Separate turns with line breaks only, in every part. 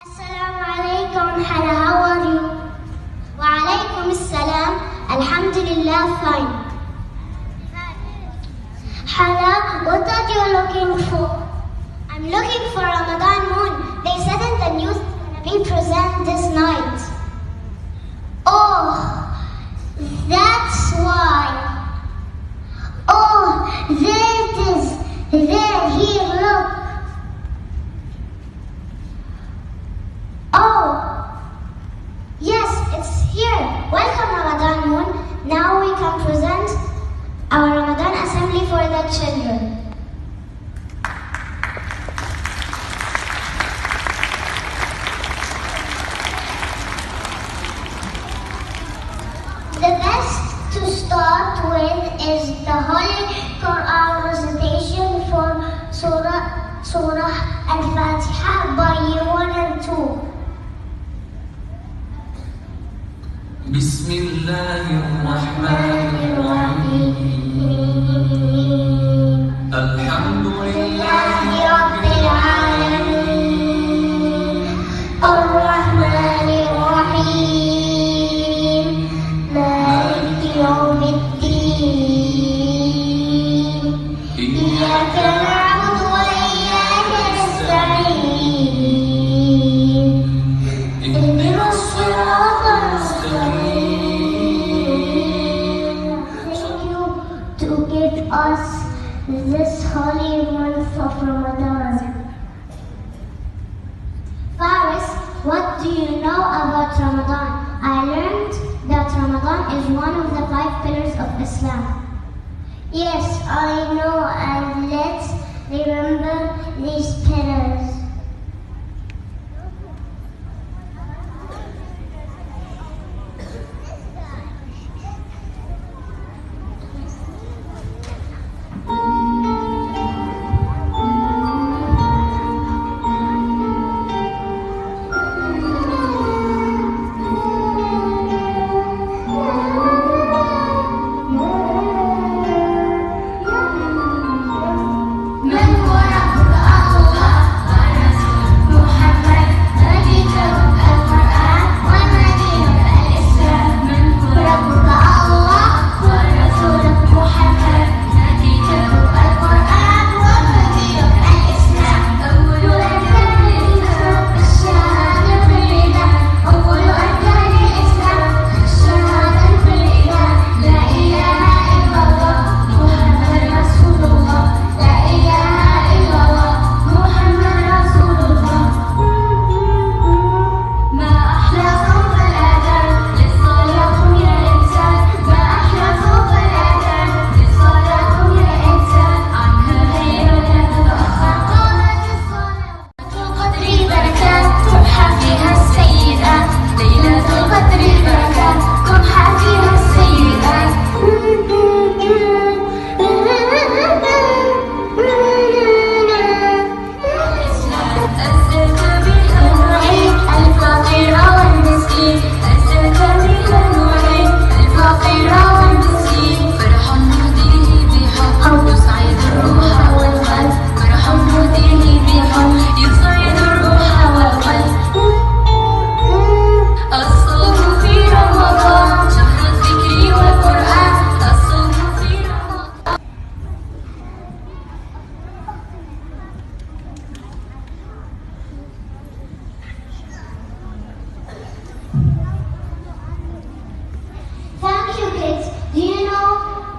Assalamu alaikum, Hannah, how are you? Wa alaikum assalam, alhamdulillah, fine. Hannah, what are you looking for? I'm looking for Ramadan moon. They said in the news it's going to be present this night. Oh, that's why. Oh, there it is. There, here, look. Oh, yes, it's here. Welcome, Ramadan moon. Now we can present our Ramadan Assembly for the children. The best to start with is the Holy Quran recitation for Surah Al-Fatiha by year 1 and 2.
بسم الله الرحمن الرحيم الحمد لله
رب العالمين الرحمن الرحيم مالك يوم الدين إياك نعبد وإياك نستعين اهدنا الصراط to give us this holy month of Ramadan. Faris, what do you know about Ramadan? I learned that Ramadan is one of the 5 pillars of Islam. Yes, I know, and let's remember these pillars.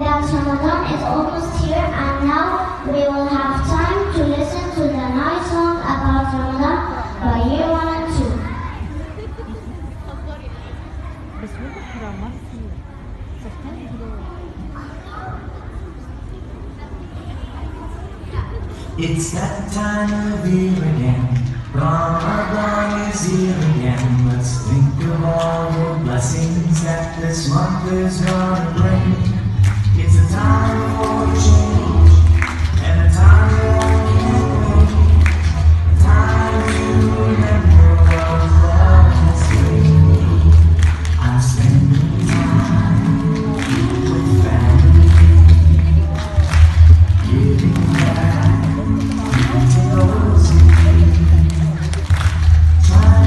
That Ramadan is almost here, and now we will have time to listen to the nice song about Ramadan by year 1 and
2. It's that time of year again. Ramadan is here again. Let's think of all the blessings that this month is gonna bring. It's a time for change and a time for healing. A time to remember what love has given me. I'm spending time with family, giving back to those in need. Try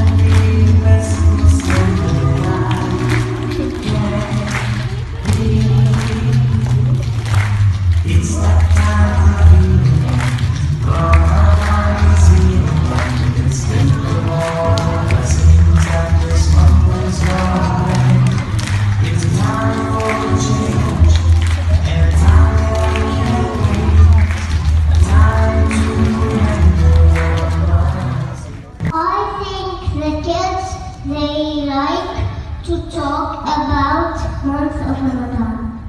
the kids, they like to talk about month of Ramadan.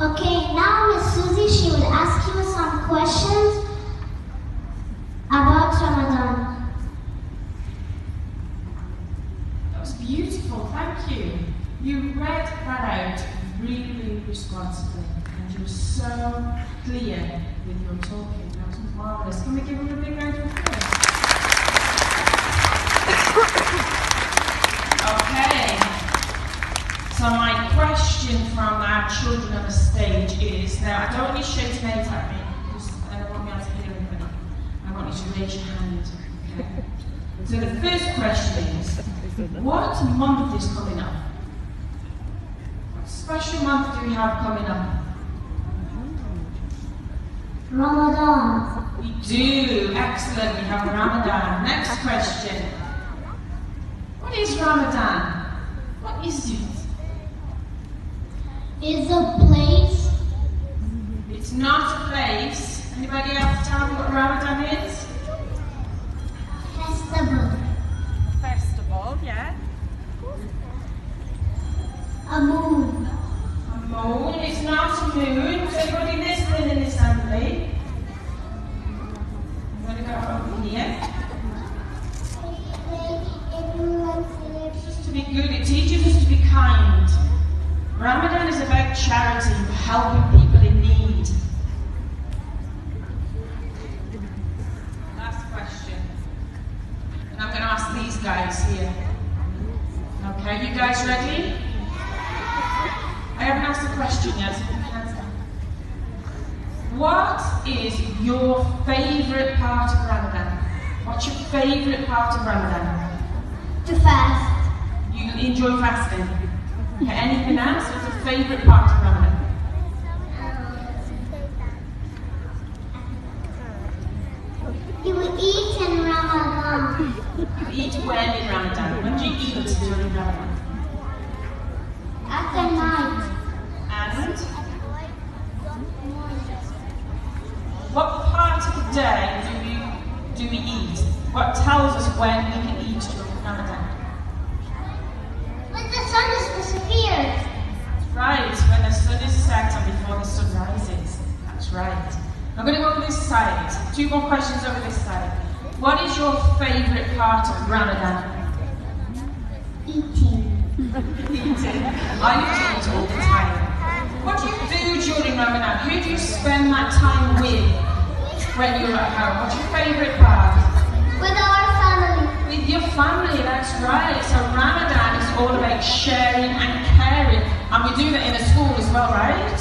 Okay, now Miss Susie, she will ask you some questions about Ramadan.
That was beautiful, thank you. You read that out really, really responsibly, and you were so clear with your talking. That was marvellous. Can we give her a big round of applause? Okay. So my question from our children on the stage is, now I don't want you shouting out at me, because I don't want me able to hear anybody. I want you to raise your hand, okay? So the first question is, what month is coming up? What special month do we have coming up?
Ramadan.
We do, excellent, we have Ramadan. Next question. What is Ramadan? What is it?
Is a place.
It's not a place. Anybody else tell me what Ramadan is?
Festival.
Festival, yeah.
A moon.
A moon. It's not a moon. Is anybody listening in the assembly? I'm going to go over here. To be good, it teaches us to be kind. Ramadan is about charity, helping people in need. Last question. And I'm going to ask these guys here. Okay, you guys ready? I haven't asked the question yet, so put your hands down. What is your favourite part of Ramadan? What's your favourite part of Ramadan?
To fast.
You enjoy fasting? Okay, anything else? What's your favourite part of Ramadan?
You eat in Ramadan.
You eat when in Ramadan? When do you eat during Ramadan?
At the night.
And what part of the day do we eat? What tells us when we can eat during Ramadan?
When the sun is disappeared.
Right, when the sun is set and before the sun rises. That's right. I'm going to go over this side. 2 more questions over this side. What is your favourite part of Ramadan?
Eating.
Eating. I eat all the time. What do you do during Ramadan? Who do you spend that time with when you're at home? What's your favourite part?
With our family.
With your family, that's right. So Ramadan is all about sharing and caring. And we do that in the school as well, right?